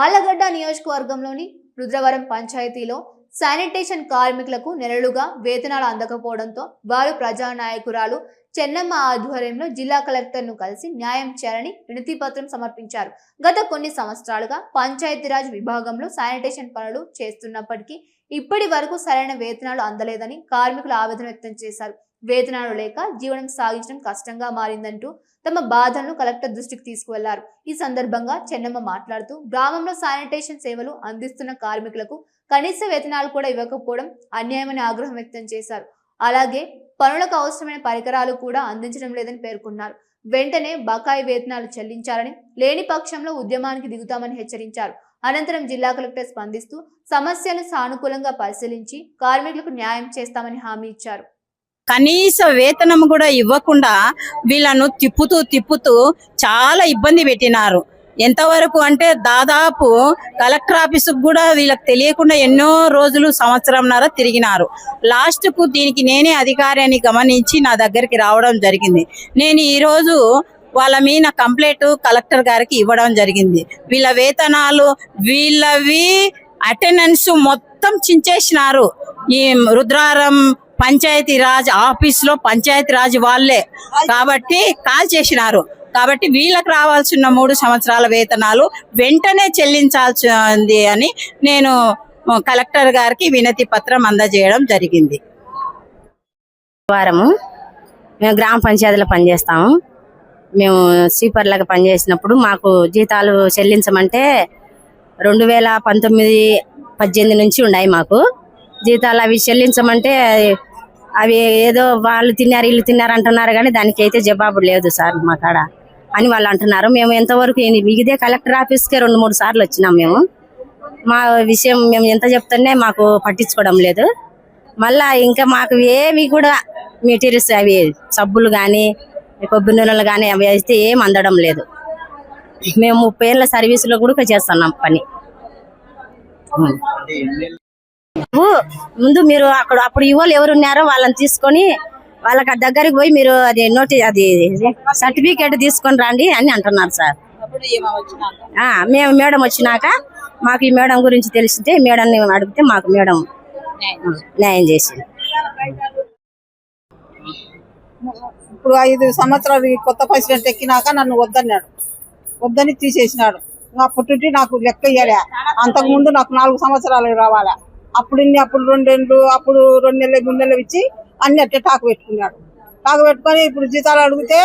ఆళ్లగడ్డ నియోజకవర్గంలోని రుద్రవరం పంచాయతీలో శానిటేషన్ కార్మికులకు నెలలుగా వేతనాలు అందకపోవడంతో వారు ప్రజానాయకురాలు చెన్నమ్మ ఆధ్వర్యంలో జిల్లా కలెక్టర్ను కలిసి న్యాయం చేయాలని వినతి పత్రం సమర్పించారు. గత కొన్ని సంవత్సరాలుగా పంచాయతీరాజ్ విభాగంలో శానిటేషన్ పనులు చేస్తున్నప్పటికీ ఇప్పటి వరకు సరైన వేతనాలు అందలేదని కార్మికులు ఆవేదన వ్యక్తం చేశారు. వేతనాలు లేక జీవనం సాగించడం కష్టంగా మారిందంటూ తమ బాధలను కలెక్టర్ దృష్టికి తీసుకువెళ్లారు. ఈ సందర్భంగా చెన్నమ్మ మాట్లాడుతూ గ్రామంలో శానిటేషన్ సేవలు అందిస్తున్న కార్మికులకు కనీస వేతనాలు కూడా ఇవ్వకపోవడం అన్యాయమని ఆగ్రహం వ్యక్తం చేశారు. అలాగే పనులకు అవసరమైన పరికరాలు కూడా అందించడం లేదని పేర్కొన్నారు. వెంటనే బకాయి వేతనాలు చెల్లించాలని, లేని పక్షంలో ఉద్యమానికి దిగుతామని హెచ్చరించారు. అనంతరం జిల్లా కలెక్టర్ స్పందిస్తూ సమస్యను సానుకూలంగా పరిశీలించి కార్మికులకు న్యాయం చేస్తామని హామీ ఇచ్చారు. కనీస వేతనం కూడా ఇవ్వకుండా వీళ్ళను తిప్పుతూ చాలా ఇబ్బంది పెట్టినారు. ఎంతవరకు అంటే దాదాపు కలెక్టర్ ఆఫీసుకు కూడా వీళ్ళకి తెలియకుండా ఎన్నో రోజులు సంవత్సరంన్నర తిరిగినారు. లాస్ట్కు దీనికి నేనే అధికారి అని గమనించి నా దగ్గరికి రావడం జరిగింది. నేను ఈరోజు వాళ్ళ మీద కంప్లైంట్ కలెక్టర్ గారికి ఇవ్వడం జరిగింది. వీళ్ళ వేతనాలు వీళ్ళవి అటెండెన్స్ మొత్తం చించేసినారు. ఈ రుద్రవరం పంచాయతీరాజ్ ఆఫీస్ లో పంచాయతీరాజ్ వాళ్ళే కాబట్టి కాల్ చేసినారు. కాబట్టి వీళ్ళకి రావాల్సిన 3 సంవత్సరాల వేతనాలు వెంటనే చెల్లించాల్సింది అని నేను కలెక్టర్ గారికి వినతి పత్రం అందజేయడం జరిగింది. వారము మేము గ్రామ పంచాయతీలో పనిచేస్తాము. మేము స్వీపర్లాగా పనిచేసినప్పుడు మాకు జీతాలు చెల్లించమంటే 2019-18 నుంచి ఉన్నాయి మాకు జీతాలు. అవి చెల్లించమంటే అవి ఏదో వాళ్ళు తిన్నారు వీళ్ళు తిన్నారు అంటున్నారు, కానీ దానికి అయితే జవాబు లేదు సార్ మా కాడ అని వాళ్ళు అంటున్నారు. మేము ఎంతవరకు ఇదే కలెక్టర్ ఆఫీస్కే 2-3 సార్లు వచ్చినాం. మేము మా విషయం మేము ఎంత చెప్తానే మాకు పట్టించుకోవడం లేదు. మళ్ళా ఇంకా మాకు ఏవి కూడా మెటీరియల్స్ అవి సబ్బులు కానీ కొబ్బరి నూనెలు కానీ అవి అయితే ఏం అందడం లేదు. మేము 30 ఏళ్ళ సర్వీసులో కూడా చేస్తున్నాం పని. ముందు మీరు అప్పుడు ఇవ్వాలి ఎవరున్నారో వాళ్ళని తీసుకొని వాళ్ళకి దగ్గరికి పోయి మీరు అది అది సర్టిఫికేట్ తీసుకొని రండి అని అంటున్నారు సార్. మేము మేడం వచ్చినాక మాకు ఈ మేడం గురించి తెలిసింటే మేడంని అడిగితే మాకు మేడం న్యాయం చేసింది. ఇప్పుడు 5 సంవత్సరాలు కొత్త ప్రెసిడెంట్ ఎక్కినాక నన్ను వద్దని తీసేసినాడు. అప్పటి నాకు లెక్క ఇయ్యాలి. అంతకు ముందు నాకు 4 సంవత్సరాలు రావాలా. అప్పుడు 2 ఏళ్ళు, అప్పుడు 2 నెలలు 3 నెలలు ఇచ్చి అన్ని అట్టే టాకు పెట్టుకున్నాడు. టాకు పెట్టుకొని ఇప్పుడు జీతాలు అడిగితే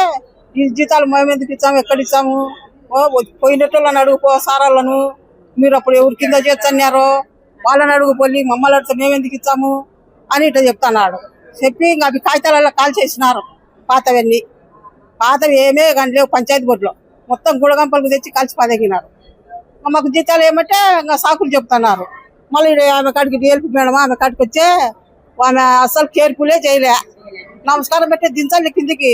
ఈ జీతాలు మేము ఎందుకు ఇచ్చాము, ఎక్కడ ఇచ్చాము, పోయినట్టులను అడుగుపో సారాలను, మీరు అప్పుడు ఎవరి కింద చేస్తున్నారో వాళ్ళని అడుగుపోయి మమ్మల్ని అడిగితే మేము ఎందుకు ఇచ్చాము అని ఇట్లా చెప్తున్నాడు. చెప్పి ఇంకా అవి కాగితాలలో కాల్ చేసినారు. పాతవి ఏమే కానీ లేవు. పంచాయతీ బోర్డులో మొత్తం గుడగంపలకు తెచ్చి కలిసి పదగినారు. మాకు జీతాలు ఏమంటే ఇంకా సాకులు చెప్తున్నారు. మళ్ళీ ఆమె కాడికి డిఎల్పి మేడం ఆమె కాడికి వచ్చే ఆమె అసలు కేర్ఫుల్లే చేయలే. నమస్కారం పెట్టే దించాలి కిందికి.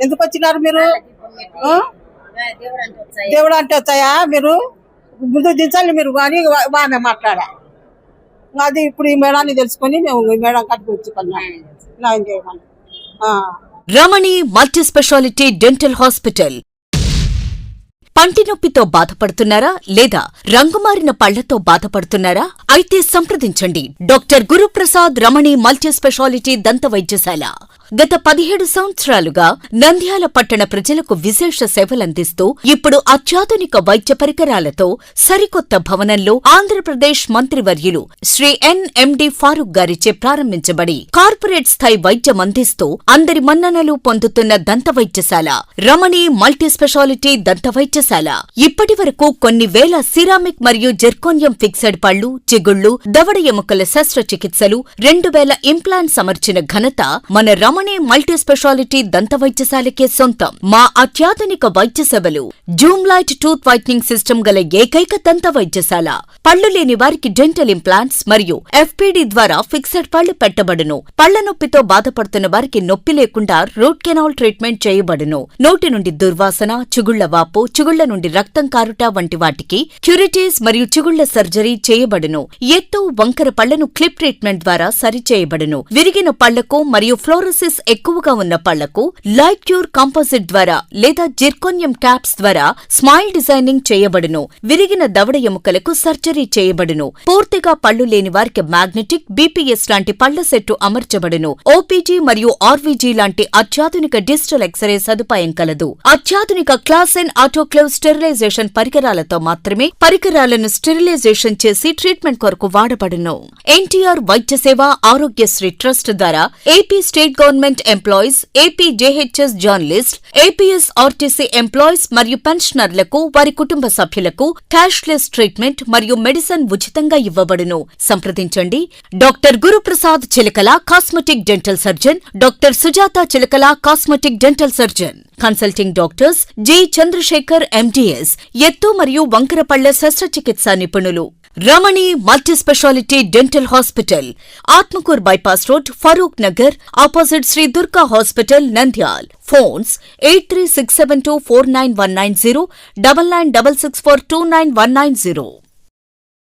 ఎందుకు వచ్చినారు మీరు? దేవుడు అంటే వచ్చాయా మీరు? ముందు దించాలి మీరు అని ఆమె మాట్లాడా. అది ఇప్పుడు ఈ మేడాన్ని తెలుసుకొని మేము ఈ మేడం కాడికి వచ్చి న్యాయం చేయమని. రమణి మల్టీ స్పెషాలిటీ డెంటల్ హాస్పిటల్. పంటి నొప్పితో బాధపడుతున్నారా లేదా రంగుమారిన పళ్లతో బాధపడుతున్నారా? అయితే సంప్రదించండి డాక్టర్ గురుప్రసాద్ రమణి మల్టీ స్పెషాలిటీ దంత వైద్యశాల. గత 17 సంవత్సరాలుగా నంద్యాల పట్టణ ప్రజలకు విశేష సేవలందిస్తూ ఇప్పుడు అత్యాధునిక వైద్య పరికరాలతో సరికొత్త భవనంలో ఆంధ్రప్రదేశ్ మంత్రివర్యులు శ్రీ ఎన్ఎండి ఫారూక్ గారిచే ప్రారంభించబడి కార్పొరేట్ స్థాయి వైద్యం అందిస్తూ అందరి మన్ననలు పొందుతున్న దంత వైద్యశాల రమణి మల్టీ స్పెషాలిటీ దంత వైద్యశాల. ఇప్పటి వరకు కొన్ని వేల సిరామిక్ మరియు జెర్కోనియం ఫిక్సెడ్ పళ్లు, చిగుళ్లు, దవడ ఎముకల శస్త్రచికిత్సలు, 2000 ఇంప్లాంట్స్ అమర్చిన ఘనత మన రమణి మల్టీ స్పెషాలిటీ దంత వైద్యశాలకే సొంతం. మా అత్యాధునిక వైద్య సేవలు Zoom light tooth whitening system గల ఏకైక దంత వైద్యశాల. పళ్లు లేని వారికి డెంటల్ ఇంప్లాంట్స్ మరియు ఎఫ్పిడి ద్వారా ఫిక్సెడ్ పళ్లు పెట్టబడును. పళ్ల నొప్పితో బాధపడుతున్న వారికి నొప్పి లేకుండా రూట్ కెనాల్ ట్రీట్మెంట్ చేయబడును. నోటి నుండి దుర్వాసన, చిగుళ్ల వాపు, చిగుళ్ల నుండి రక్తం కారుట వంటి వాటికి క్యూరిటీస్ మరియు చిగుళ్ల సర్జరీ చేయబడును. ఎత్తు వంకర పళ్లను క్లిప్ ట్రీట్మెంట్ ద్వారా సరిచేయబడును. విరిగిన పళ్లకు మరియు ఫ్లోరోసిస్ సర్ఫేస్ ఎక్కువగా ఉన్న పళ్లకు లైట్ క్యూర్ కాంపోజిట్ ద్వారా లేదా జిర్కోనియం క్యాప్స్ ద్వారా స్మైల్ డిజైనింగ్ చేయబడును. విరిగిన దవడ ఎముకలకు సర్జరీ చేయబడును. పూర్తిగా పళ్లు లేని వారికి మ్యాగ్నెటిక్, బీపీఎస్ లాంటి పళ్ల సెట్టు అమర్చబడును. ఓపీజీ మరియు ఆర్వీజీ లాంటి అత్యాధునిక డిజిటల్ ఎక్స్రే సదుపాయం కలదు. అత్యాధునిక క్లాస్ ఎన్ ఆటోక్లేవ్ స్టెరిలైజేషన్ పరికరాలతో మాత్రమే పరికరాలను స్టెరిలైజేషన్ చేసి ట్రీట్మెంట్ కొరకు వాడబడును. ఎన్టీఆర్ వైద్య సేవ ఆరోగ్యశ్రీ ట్రస్ట్ ద్వారా AP state government employees, AP JHS journalist, APS RTC employees మరియు పెన్షనర్లకు వారి కుటుంబ సభ్యులకు క్యాష్లెస్ ట్రీట్మెంట్ మరియు మెడిసిన్ ఉచితంగా ఇవ్వబడును. సంప్రదించండి doctor Guruprasad Chilakala, cosmetic dental surgeon, doctor Sujatha Chilakala, cosmetic dental surgeon. Consulting doctors G Chandrashekar MDS, ఎత్తు మరియు వంకరపళ్ల శస్త్రచికిత్సా నిపుణులు. Ramani multi speciality dental hospital, Atmakur bypass road, Farooq Nagar, opposite Shri Durga hospital, Nandyal. Phones 8367249190, 9966429190.